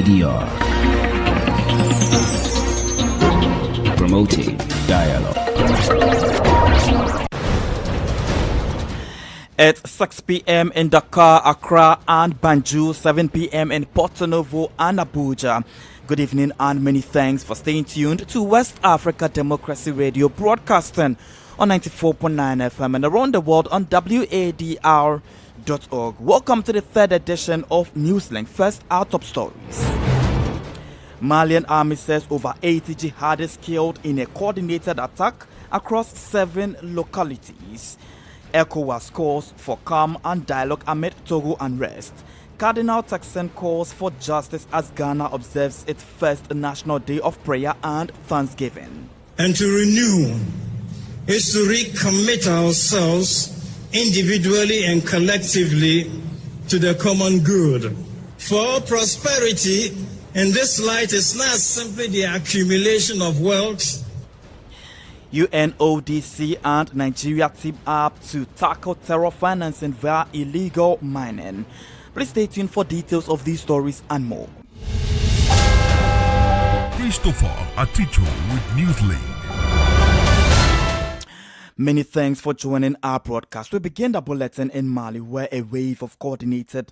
ADR. Promoting dialogue. It's 6 p.m. in Dakar, Accra and Banjul, 7 p.m. in Porto Novo and Abuja. Good evening and many thanks for staying tuned to West Africa Democracy Radio, broadcasting on 94.9 FM and around the world on wadr.org. Welcome to the third edition of Newslink. First, our top stories. Malian army says over 80 jihadists killed in a coordinated attack across 7 localities. ECOWAS calls for calm and dialogue amid Togo unrest. Cardinal Turkson calls for justice as Ghana observes its first National Day of Prayer and Thanksgiving. And to renew is to recommit ourselves individually and collectively to the common good. For prosperity in this light is not simply the accumulation of wealth. UNODC and Nigeria team up to tackle terror financing via illegal mining. Please stay tuned for details of these stories and more. Christopher Aticho with Newslink. Many thanks for joining our broadcast. We begin the bulletin in Mali, where a wave of coordinated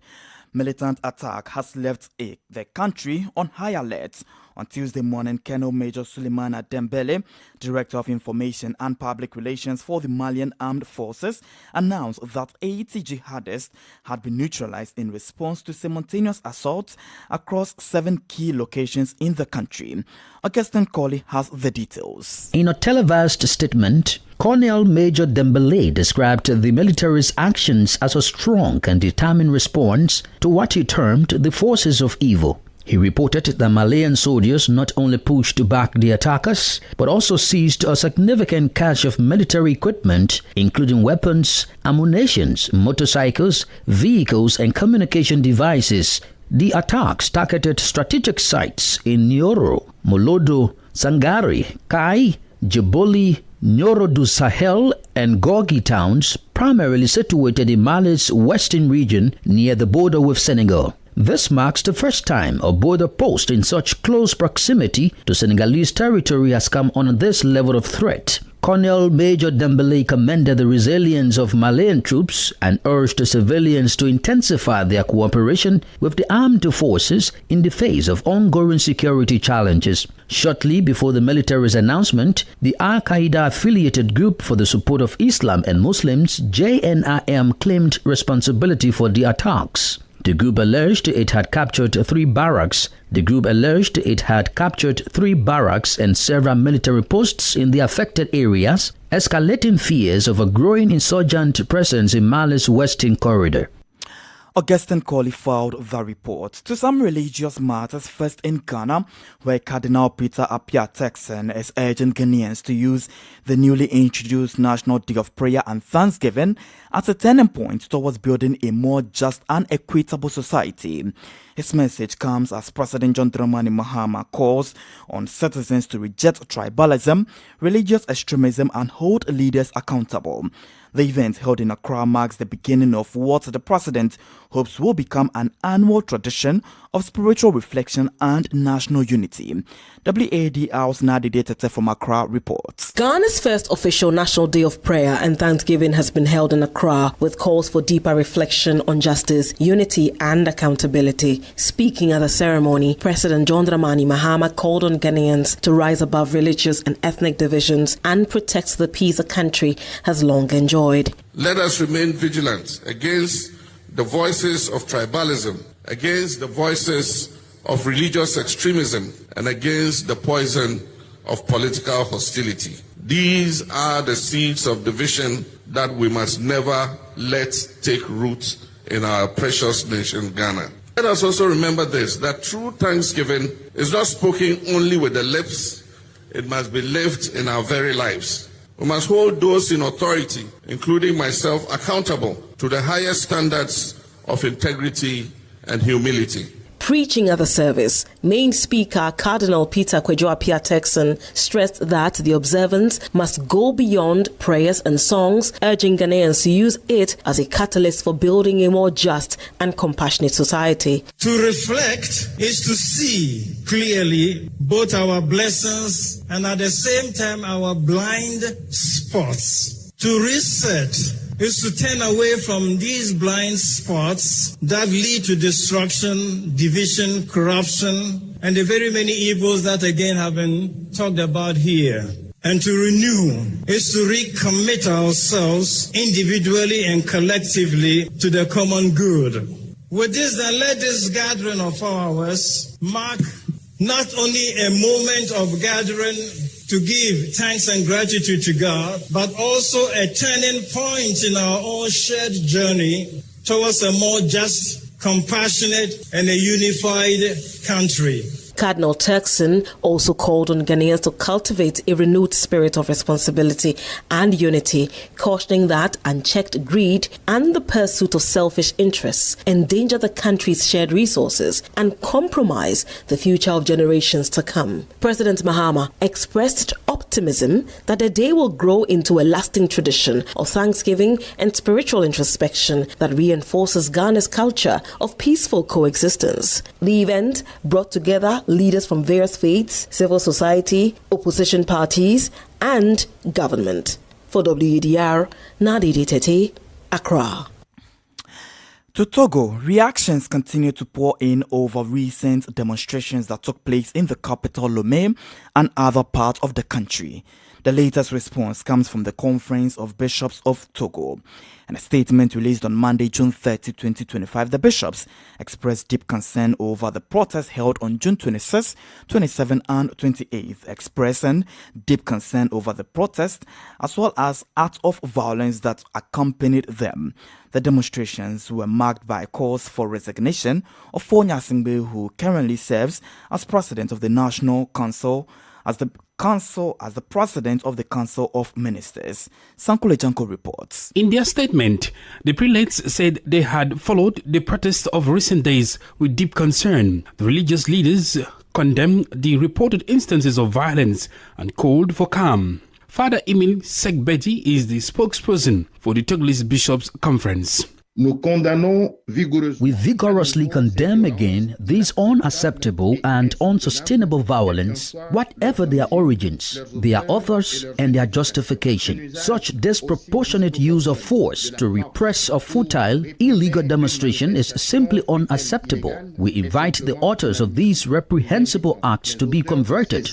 militant attack has left the country on high alert. On Tuesday morning, Colonel Major Suleimana Dembele, Director of Information and Public Relations for the Malian Armed Forces, announced that 80 jihadists had been neutralized in response to simultaneous assaults across 7 key locations in the country. Augustin Colley has the details. In a televised statement, Colonel Major Dembele described the military's actions as a strong and determined response to what he termed the forces of evil. He reported that Malian soldiers not only pushed back the attackers, but also seized a significant cache of military equipment, including weapons, ammunition, motorcycles, vehicles, and communication devices. The attacks targeted strategic sites in Nioro, Molodo, Sangari, Kai, Djiboli, Nioro du Sahel, and Gorgui towns, primarily situated in Mali's western region near the border with Senegal. This marks the first time a border post in such close proximity to Senegalese territory has come under this level of threat. Colonel Major Dembele commended the resilience of Malian troops and urged the civilians to intensify their cooperation with the armed forces in the face of ongoing security challenges. Shortly before the military's announcement, the Al-Qaeda-affiliated Group for the Support of Islam and Muslims, JNIM, claimed responsibility for the attacks. The group alleged it had captured 3 barracks. And several military posts in the affected areas, escalating fears of a growing insurgent presence in Mali's western corridor. Augustin Colley filed the report. To some religious matters, first in Ghana, where Cardinal Peter Appiah Turkson is urging Ghanaians to use the newly introduced National Day of Prayer and Thanksgiving as a turning point towards building a more just and equitable society. His message comes as President John Dramani Mahama calls on citizens to reject tribalism, religious extremism, and hold leaders accountable. The event held in Accra marks the beginning of what the president hopes will become an annual tradition of spiritual reflection and national unity. WADR's Nadi Data from Accra reports. Ghana's first official National Day of Prayer and Thanksgiving has been held in Accra with calls for deeper reflection on justice, unity and accountability. Speaking at the ceremony, President John Dramani Mahama called on Ghanaians to rise above religious and ethnic divisions and protect the peace the country has long enjoyed. Let us remain vigilant against the voices of tribalism, against the voices of religious extremism, and against the poison of political hostility. These are the seeds of division that we must never let take root in our precious nation, Ghana. Let us also remember this, that true thanksgiving is not spoken only with the lips, it must be lived in our very lives. We must hold those in authority, including myself, accountable to the highest standards of integrity and humility. Preaching at the service, main speaker Cardinal Peter Kwejo-Appiah Turkson stressed that the observance must go beyond prayers and songs, urging Ghanaians to use it as a catalyst for building a more just and compassionate society. To reflect is to see clearly both our blessings and at the same time our blind spots. To reset is to turn away from these blind spots that lead to destruction, division, corruption, and the very many evils that again have been talked about here. And to renew is to recommit ourselves individually and collectively to the common good. With this, then, let this gathering of ours mark not only a moment of gathering to give thanks and gratitude to God, but also a turning point in our own shared journey towards a more just, compassionate, and a unified country. Cardinal Turkson also called on Ghanaians to cultivate a renewed spirit of responsibility and unity, cautioning that unchecked greed and the pursuit of selfish interests endanger the country's shared resources and compromise the future of generations to come. President Mahama expressed optimism that the day will grow into a lasting tradition of thanksgiving and spiritual introspection that reinforces Ghana's culture of peaceful coexistence. The event brought together leaders from various faiths, civil society, opposition parties, and government. For WEDR, Nadi Tete, Accra. To Togo, reactions continue to pour in over recent demonstrations that took place in the capital Lomé and other parts of the country. The latest response comes from the Conference of Bishops of Togo. In a statement released on Monday, June 30, 2025, the bishops expressed deep concern over the protests held on June 26, 27, and 28, expressing deep concern over the protest as well as acts of violence that accompanied them. The demonstrations were marked by calls for resignation of Fonya Singbe, who currently serves as president of the National Council, as the president of the Council of Ministers. Sankule Janko reports. In their statement, the prelates said they had followed the protests of recent days with deep concern. The religious leaders condemned the reported instances of violence and called for calm. Father Emile Segbedi is the spokesperson for the Togolese Bishops' Conference. We vigorously condemn again this unacceptable and unsustainable violence, whatever their origins, their authors, and their justification. Such disproportionate use of force to repress a futile, illegal demonstration is simply unacceptable. We invite the authors of these reprehensible acts to be converted.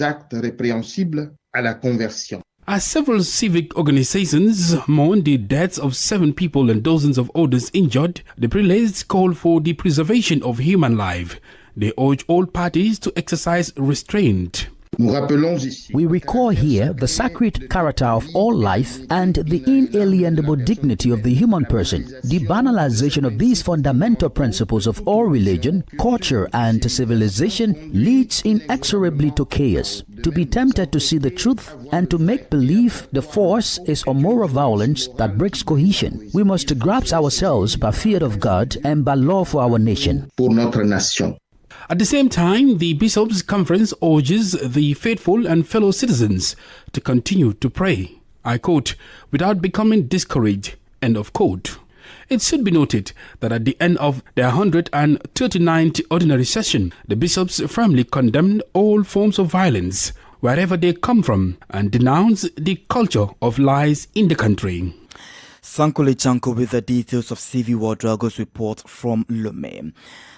As several civic organizations mourn the deaths of 7 people and dozens of others injured, the prelates call for the preservation of human life. They urge all parties to exercise restraint. We recall here the sacred character of all life and the inalienable dignity of the human person. The banalization of these fundamental principles of all religion, culture, and civilization leads inexorably to chaos. To be tempted to see the truth and to make believe the force is a moral violence that breaks cohesion. We must grasp ourselves by fear of God and by love for our nation. At the same time, the Bishops' Conference urges the faithful and fellow citizens to continue to pray, I quote, without becoming discouraged, end of quote. It should be noted that at the end of their 139th ordinary session, the bishops firmly condemned all forms of violence, wherever they come from, and denounced the culture of lies in the country. Sankule Chanko with the details of CV Wadrago's report from Lomé.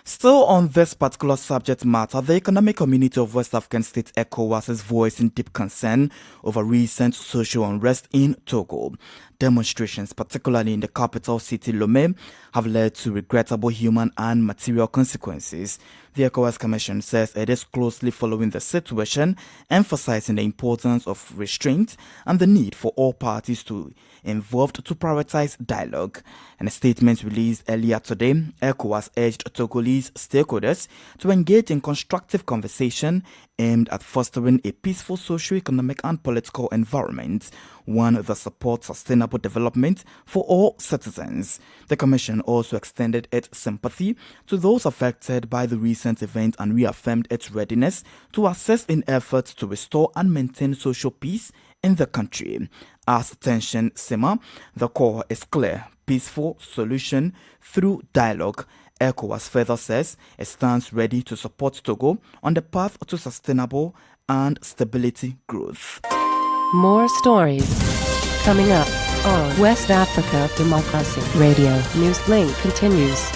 Still on this particular subject matter, the Economic Community of West African States ECOWAS is voicing deep concern over recent social unrest in Togo. Demonstrations, particularly in the capital city Lomé, have led to regrettable human and material consequences. The ECOWAS Commission says it is closely following the situation, emphasizing the importance of restraint and the need for all parties involved to prioritize prioritize dialogue. In a statement released earlier today, ECOWAS urged Togolese stakeholders to engage in constructive conversation aimed at fostering a peaceful socio-economic and political environment, one that supports sustainable development for all citizens. The Commission also extended its sympathy to those affected by the recent event and reaffirmed its readiness to assist in efforts to restore and maintain social peace in the country. As tension simmer, the call is clear: peaceful solution through dialogue. ECOWAS further says it stands ready to support Togo on the path to sustainable and stability growth. More stories coming up on West Africa Democracy Radio. Newslink continues.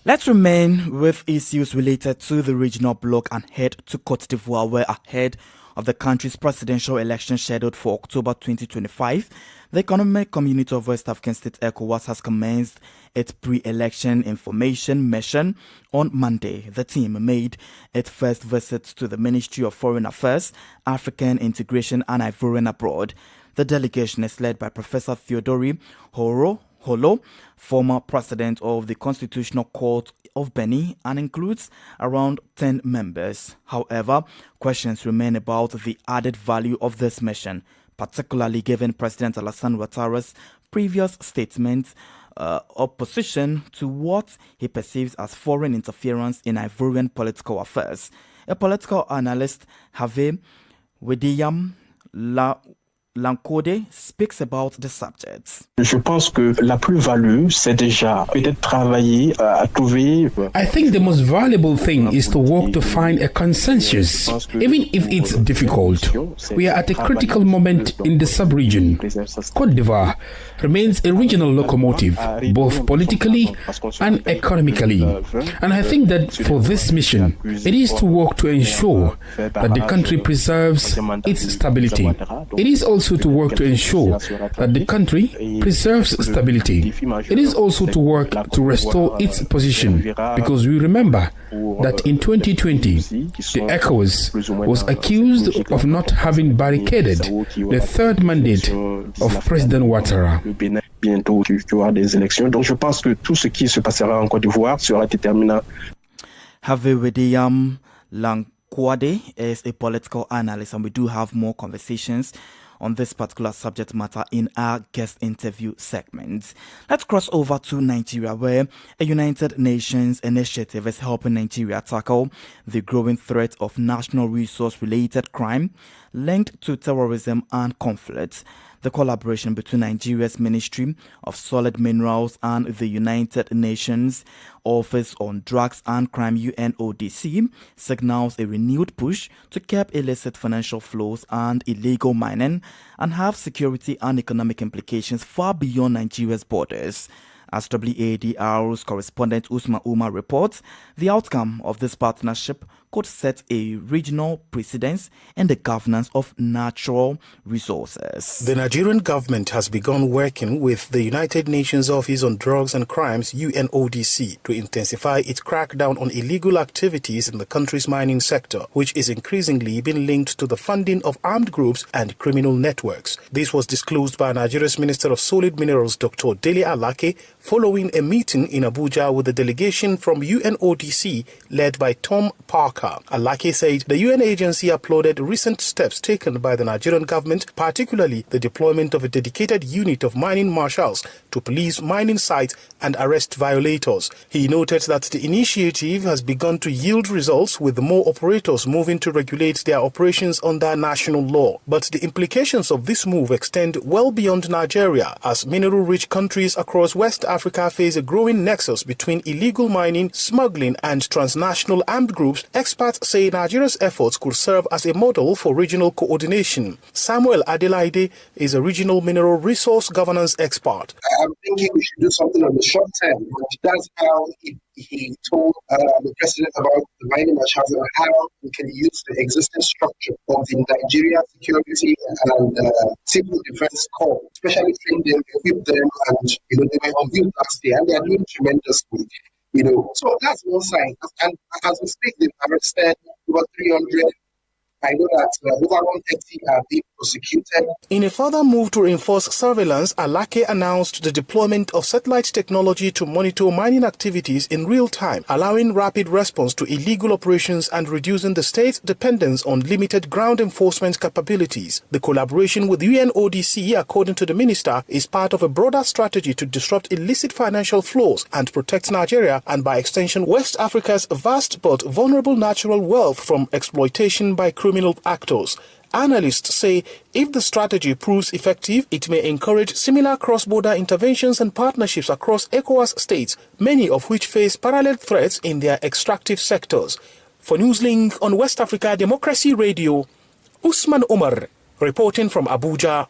Let's remain with issues related to the regional bloc and head to Côte d'Ivoire, where ahead of the country's presidential election scheduled for October 2025, the Economic Community of West African States ECOWAS has commenced its pre-election information mission on Monday. The team made its first visit to the Ministry of Foreign Affairs, African Integration and Ivorian Abroad. The delegation is led by Professor Theodore Holo, former president of the Constitutional Court of Benin, and includes around 10 members. However, questions remain about the added value of this mission, particularly given President Alassane Ouattara's previous statement opposition to what he perceives as foreign interference in Ivorian political affairs. A political analyst, Hervé Wedeyam Lancode, speaks about the subject. Je pense que la plus-value, c'est déjà peut-être travailler à trouver. I think the most valuable thing is to work to find a consensus, even if it's difficult. We are at a critical moment in the sub-region. Côte d'Ivoire remains a regional locomotive, both politically and economically. And I think that for this mission, it is to work to ensure that the country preserves its stability. It is also to work to ensure that the country preserves stability. It is also to work to restore its position, because we remember that in 2020, the ECOWAS was accused of not having barricaded the third mandate of President Ouattara. Bientôt, il y aura des élections. Donc, je pense que tout ce qui se passera en Côte d'Ivoire sera déterminant. Hervé Wedeyam Lancode is a political analyst, and we do have more conversations on this particular subject matter in our guest interview segment. Let's cross over to Nigeria, where a United Nations initiative is helping Nigeria tackle the growing threat of national resource-related crime linked to terrorism and conflict. The collaboration between Nigeria's Ministry of Solid Minerals and the United Nations Office on Drugs and Crime UNODC signals a renewed push to curb illicit financial flows and illegal mining and have security and economic implications far beyond Nigeria's borders. As WADR's correspondent Usman Umar reports, the outcome of this partnership could set a regional precedence in the governance of natural resources. The Nigerian government has begun working with the United Nations Office on Drugs and Crimes, UNODC, to intensify its crackdown on illegal activities in the country's mining sector, which is increasingly being linked to the funding of armed groups and criminal networks. This was disclosed by Nigeria's Minister of Solid Minerals, Dr. Dele Alake, following a meeting in Abuja with a delegation from UNODC led by Tom Parker. Alake said the UN agency applauded recent steps taken by the Nigerian government, particularly the deployment of a dedicated unit of mining marshals to police mining sites and arrest violators. He noted that the initiative has begun to yield results, with more operators moving to regulate their operations under national law. But the implications of this move extend well beyond Nigeria, as mineral-rich countries across West Africa face a growing nexus between illegal mining, smuggling and transnational armed groups. Experts say Nigeria's efforts could serve as a model for regional coordination. Samuel Adelaide is a regional mineral resource governance expert. I'm thinking we should do something on the short term. That's how he told the president about the mining marshals and how we can use the existing structure of the Nigeria Security and Civil Defense Corps, especially train them, equip them, and they were on view last year, and they are doing tremendously. So that's one side. And as we speak, they've arrested over 300 I know that over 130 are being prosecuted. In a further move to reinforce surveillance, Alake announced the deployment of satellite technology to monitor mining activities in real time, allowing rapid response to illegal operations and reducing the state's dependence on limited ground enforcement capabilities. The collaboration with UNODC, according to the minister, is part of a broader strategy to disrupt illicit financial flows and protect Nigeria and, by extension, West Africa's vast but vulnerable natural wealth from exploitation by criminal actors. Analysts say if the strategy proves effective, it may encourage similar cross-border interventions and partnerships across ECOWAS states, many of which face parallel threats in their extractive sectors. For Newslink on West Africa Democracy Radio, Usman Omar, reporting from Abuja.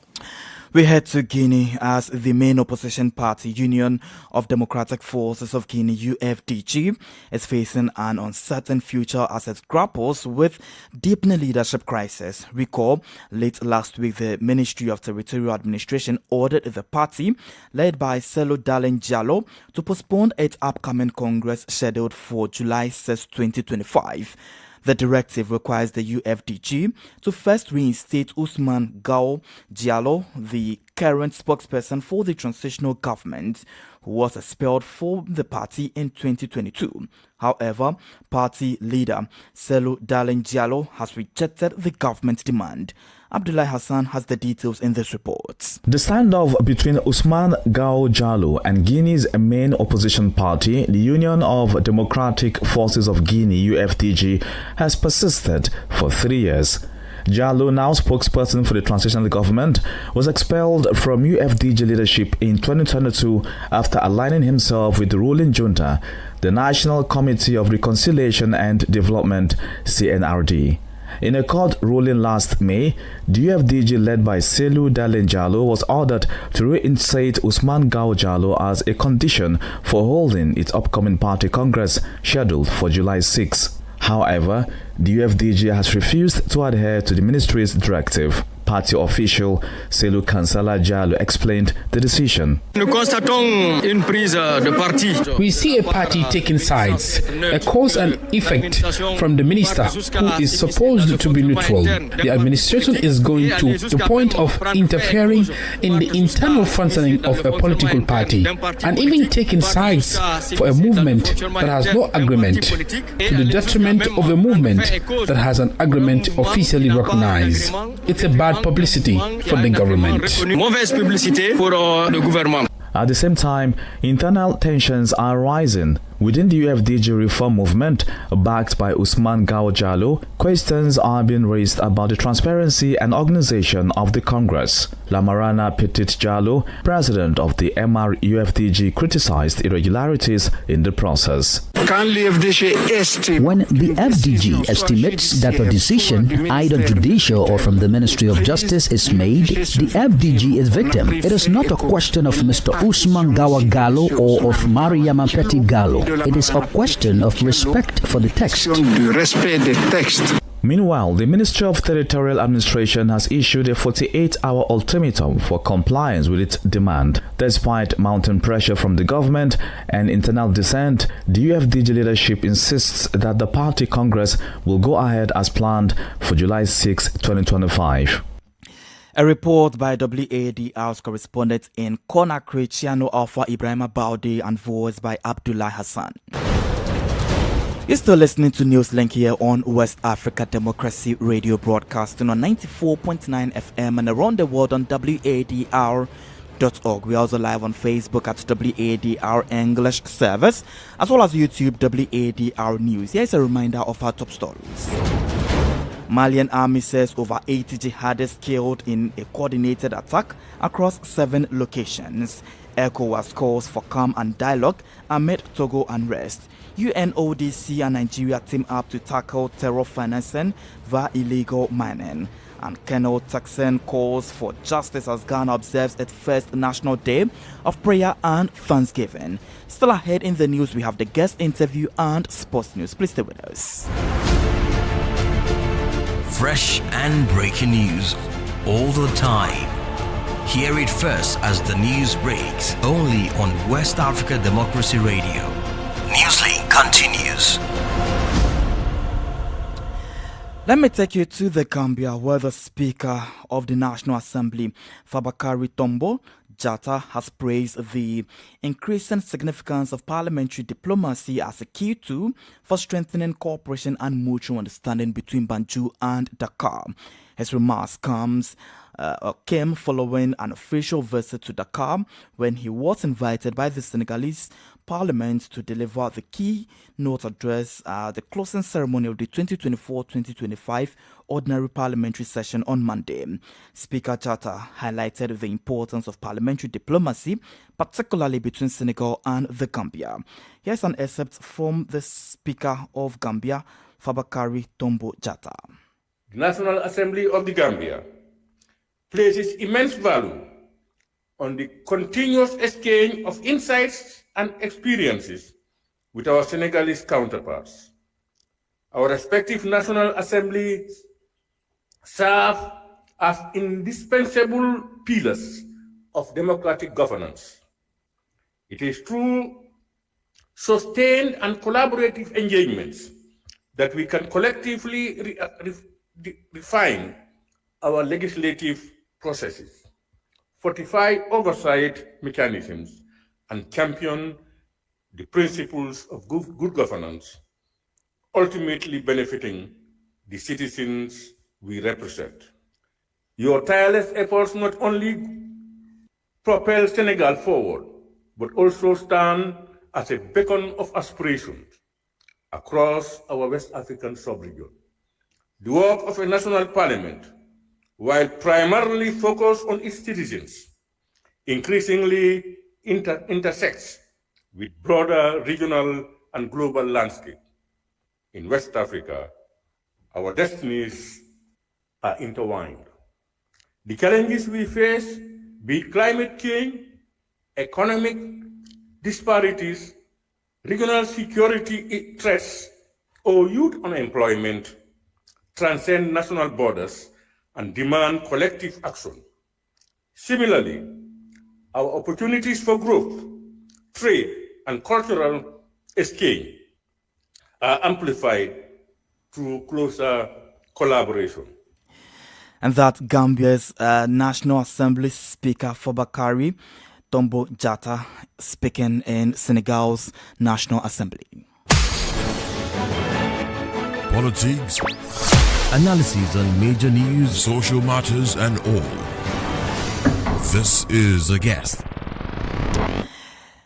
We head to Guinea as the main opposition party, Union of Democratic Forces of Guinea, UFDG, is facing an uncertain future as it grapples with deepening leadership crisis. Recall, late last week, the Ministry of Territorial Administration ordered the party, led by Cellou Dalein Diallo, to postpone its upcoming Congress scheduled for July 6, 2025. The directive requires the UFDG to first reinstate Ousmane Gao Diallo, the current spokesperson for the transitional government, who was expelled from the party in 2022. However, party leader Cellou Dalein Diallo has rejected the government's demand. Abdullahi Hassan has the details in this report. The standoff between Ousmane Gao Diallo and Guinea's main opposition party, the Union of Democratic Forces of Guinea, UFDG, has persisted for 3 years. Diallo, now spokesperson for the transitional government, was expelled from UFDG leadership in 2022 after aligning himself with the ruling junta, the National Committee of Reconciliation and Development, CNRD. In a court ruling last May, the UFDG led by Cellou Dalein Diallo was ordered to reinstate Ousmane Gao Diallo as a condition for holding its upcoming party congress scheduled for July 6. However, the UFDG has refused to adhere to the ministry's directive. Party official Cellou Kansala Diallo explained the decision. We see a party taking sides, a cause and effect from the minister who is supposed to be neutral. The administration is going to the point of interfering in the internal functioning of a political party and even taking sides for a movement that has no agreement, to the detriment of a movement that has an agreement officially recognized. It's a bad publicity for the government. At the same time, internal tensions are rising. Within the UFDG reform movement, backed by Ousmane Gao Diallo, questions are being raised about the transparency and organization of the Congress. Lamarana Petit Diallo, president of the MR-UFDG, criticized irregularities in the process. When the FDG estimates that a decision, either judicial or from the Ministry of Justice, is made, the FDG is victim. It is not a question of Mr. Ousmane Gao Diallo or of Mariama Petit Diallo. It is a question of respect for the text. Meanwhile, the Ministry of Territorial Administration has issued a 48-hour ultimatum for compliance with its demand. Despite mounting pressure from the government and internal dissent, the UFDG leadership insists that the party congress will go ahead as planned for July 6, 2025. A report by WADR's correspondent in Conakry, Chiano Alpha Ibrahima Baude, and voiced by Abdullah Hassan. You're still listening to Newslink here on West Africa Democracy Radio, broadcasting on 94.9 FM and around the world on WADR.org. We're also live on Facebook at WADR English Service, as well as YouTube WADR News. Here's a reminder of our top stories. Malian army says over 80 jihadists killed in a coordinated attack across 7 locations. ECOWAS calls for calm and dialogue amid Togo unrest. UNODC and Nigeria team up to tackle terror financing via illegal mining. And Colonel Texan calls for justice as Ghana observes its first National Day of Prayer and Thanksgiving. Still ahead in the news, we have the guest interview and sports news. Please stay with us. Fresh and breaking news all the time. Hear it first as the news breaks, only on West Africa Democracy Radio. Newslink continues. Let me take you to the Gambia, where the Speaker of the National Assembly, Fabakary Tombo Jatta, has praised the increasing significance of parliamentary diplomacy as a key tool for strengthening cooperation and mutual understanding between Banjul and Dakar. His remarks came following an official visit to Dakar when he was invited by the Senegalese Parliament to deliver the keynote address at the closing ceremony of the 2024-2025 Ordinary Parliamentary Session on Monday. Speaker Jatta highlighted the importance of parliamentary diplomacy, particularly between Senegal and the Gambia. Here's an excerpt from the Speaker of Gambia, Fabakary Tombo Jatta. The National Assembly of the Gambia places immense value on the continuous exchange of insights and experiences with our Senegalese counterparts. Our respective National Assemblies serve as indispensable pillars of democratic governance. It is through sustained and collaborative engagements that we can collectively refine our legislative processes, fortify oversight mechanisms, and champion the principles of good governance, ultimately benefiting the citizens we represent. Your tireless efforts not only propel Senegal forward, but also stand as a beacon of aspiration across our West African sub-region. The work of a national parliament, while primarily focused on its citizens, increasingly intersects with broader regional and global landscape. In West Africa, our destinies are intertwined. The challenges we face, be it climate change, economic disparities, regional security threats, or youth unemployment, transcend national borders and demand collective action. Similarly, our opportunities for growth, trade, and cultural exchange are amplified through closer collaboration. And that Gambia's National Assembly Speaker Fabakary Tombo Jatta speaking in Senegal's National Assembly. Politics, analysis on major news, social matters, and all. This is A Guest.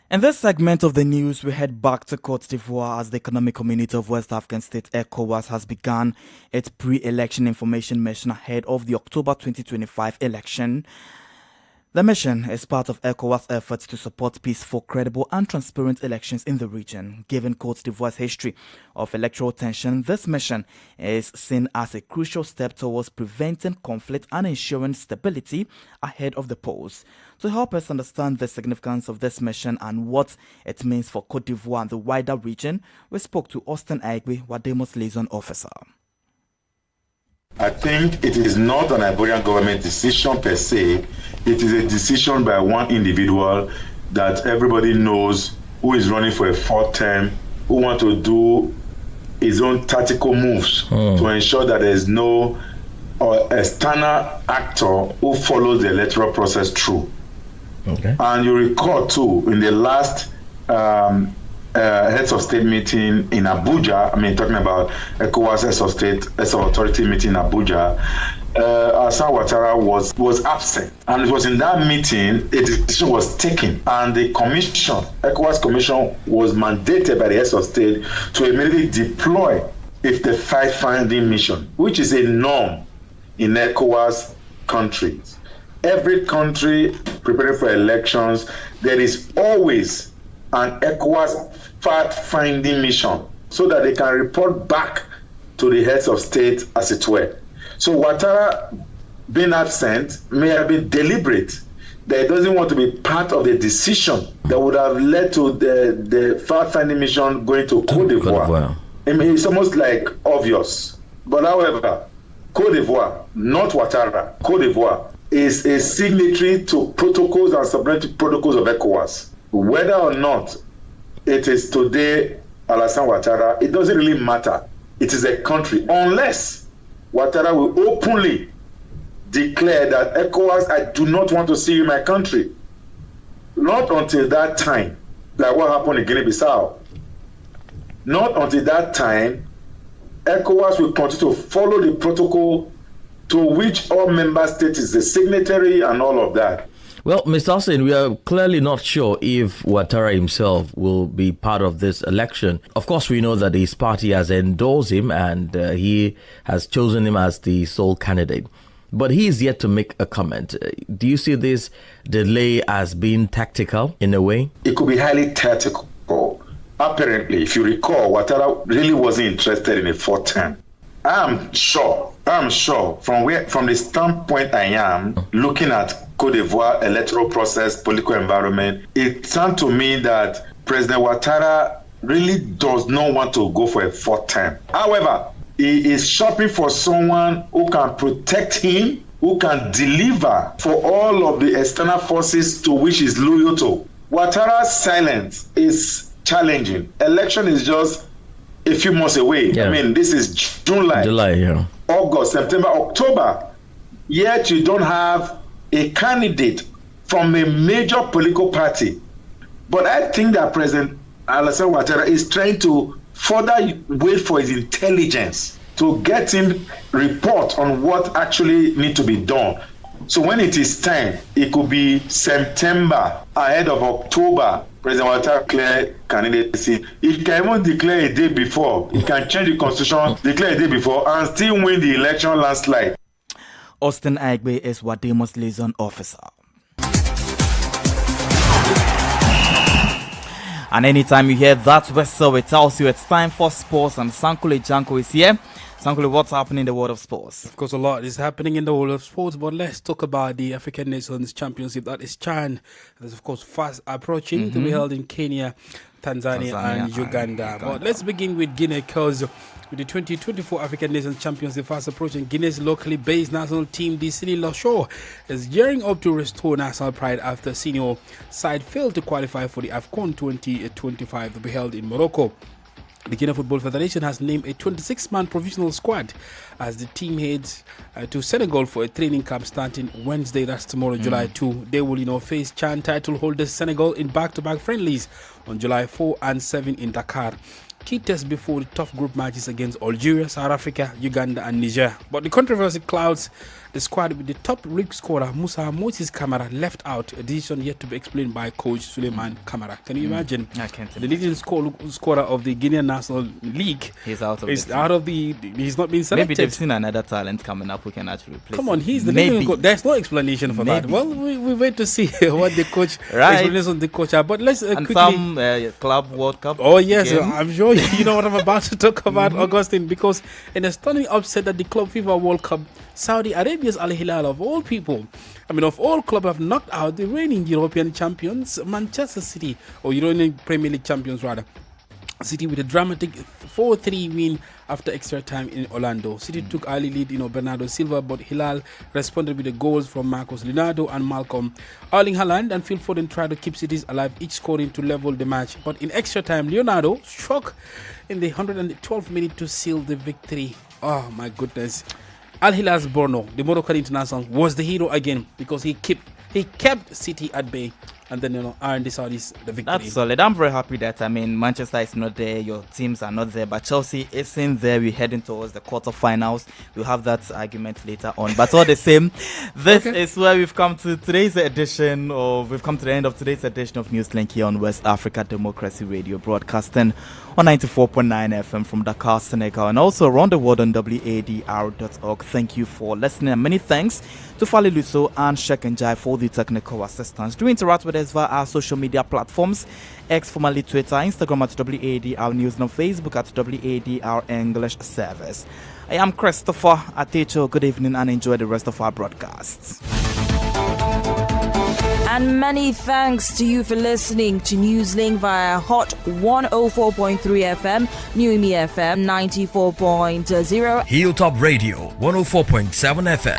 In this segment of the news, we head back to Côte d'Ivoire as the Economic Community of West African States, ECOWAS, has begun its pre-election information mission ahead of the October 2025 election. The mission is part of ECOWAS' efforts to support peaceful, credible, and transparent elections in the region. Given Côte d'Ivoire's history of electoral tension, this mission is seen as a crucial step towards preventing conflict and ensuring stability ahead of the polls. To help us understand the significance of this mission and what it means for Côte d'Ivoire and the wider region, we spoke to Austin Aigbe, Wadr's liaison officer. I think it is not an Ivorian government decision per se. It is a decision by one individual that everybody knows who is running for a fourth term, who wants to do his own tactical moves to ensure that there is no external actor who follows the electoral process through. Okay. And you recall too, in the last heads of state meeting in Abuja, talking about ECOWAS heads of state, heads of authority meeting in Abuja, Alassane Ouattara was absent. And it was in that meeting a decision was taken, and the commission, ECOWAS commission, was mandated by the heads of state to immediately deploy the fact-finding mission, which is a norm in ECOWAS countries. Every country preparing for elections, there is always an ECOWAS fact-finding mission so that they can report back to the heads of state, as it were. So Ouattara being absent may have been deliberate, that he doesn't want to be part of the decision that would have led to the fact-finding mission going to Côte d'Ivoire. It's almost like obvious. But however, Côte d'Ivoire, not Ouattara, Côte d'Ivoire is a signatory to protocols and subordinate protocols of ECOWAS. Whether or not it is today Alassane Ouattara, it doesn't really matter. It is a country, unless Ouattara will openly declare that ECOWAS, I do not want to see you in my country. Not until that time, like what happened in Guinea-Bissau. Not until that time, ECOWAS will continue to follow the protocol to which all member states is the signatory and all of that. Well, Mr. Hussein, we are clearly not sure if Ouattara himself will be part of this election. Of course, we know that his party has endorsed him and he has chosen him as the sole candidate. But he is yet to make a comment. Do you see this delay as being tactical in a way? It could be highly tactical. Apparently, if you recall, Ouattara really wasn't interested in a fourth term. I'm sure from the standpoint I am, looking at Côte d'Ivoire electoral process, political environment, it sounds to me that President Ouattara really does not want to go for a fourth term. However, he is shopping for someone who can protect him, who can deliver for all of the external forces to which he's loyal to. Ouattara's silence is challenging. Election is just a few months away. Yeah. I mean, this is July, August, September, October. Yet you don't have a candidate from a major political party. But I think that President Alassane Ouattara is trying to further wait for his intelligence to get him report on what actually needs to be done. So when it is time, it could be September ahead of October. President Ouattara declare candidacy. He can even declare a day before. He can change the constitution, declare a day before, and still win the election landslide. Austin Agbe is Wademo's liaison officer. And anytime you hear that whistle, it tells you it's time for sports. And Sankule Janko is here. Sankule, what's happening in the world of sports? Of course, a lot is happening in the world of sports, but let's talk about the African Nations Championship. That is CHAN. That is, of course, fast approaching to be held in Kenya, Tanzania and Uganda. But let's begin with Guinea, because with the 2024 African Nations Championship fast approaching, Guinea's locally based national team, the City Lashore, is gearing up to restore national pride after senior side failed to qualify for the AFCON 2025 to be held in Morocco. The Guinea Football Federation has named a 26-man provisional squad as the team heads to Senegal for a training camp starting Wednesday, that's tomorrow, July 2. They will, face CHAN title holders Senegal in back-to-back friendlies on July 4 and 7 in Dakar. Key tests before the tough group matches against Algeria, South Africa, Uganda and Niger. But the controversy clouds the squad with the top league scorer Musa Moses Kamara left out, a decision yet to be explained by coach Suleiman Kamara. Can you imagine? I can't. The leading scorer of the Guinean National League he's out of he's not been selected. Maybe they've seen another talent coming up who can actually replace Come on, he's the Maybe. leading coach. There's no explanation for that. Well, we wait to see what the coach explanations of the coach are. But let's and quickly some Club World Cup. Oh yes, game. I'm sure you know what I'm about to talk about, Augustine, because in a stunning upset at the Club FIFA World Cup, Saudi Arabia's Al Hilal, of all people, of all clubs, have knocked out the reigning European champions, Manchester City, or European Premier League champions rather. City with a dramatic 4-3 win after extra time in Orlando. City took early lead, Bernardo Silva, but Hilal responded with the goals from Marcos Leonardo and Malcolm. Erling Haaland and Phil Foden tried to keep cities alive, each scoring to level the match. But in extra time, Leonardo struck in the 112th minute to seal the victory. Oh my goodness. Al Hilal's Borno, the Moroccan international, was the hero again because he kept City at bay and then earned the Saudis the victory. That's solid. I'm very happy that Manchester is not there, your teams are not there, but Chelsea isn't there. We're heading towards the quarterfinals. We'll have that argument later on. But all the same, this is where we've come to the end of today's edition of Newslink here on West Africa Democracy Radio, broadcasting on 94.9 FM from Dakar, Senegal, and also around the world on WADR.org. Thank you for listening, and many thanks to Fali Luso and Sheikh Njai for the technical assistance. Do interact with us via our social media platforms, X formerly Twitter, Instagram at WADR News, and on Facebook at WADR English Service. I am Christopher Atecho. Good evening and enjoy the rest of our broadcasts. And many thanks to you for listening to Newslink via Hot 104.3 FM, Newmi FM 94.0, Hilltop Radio 104.7 FM.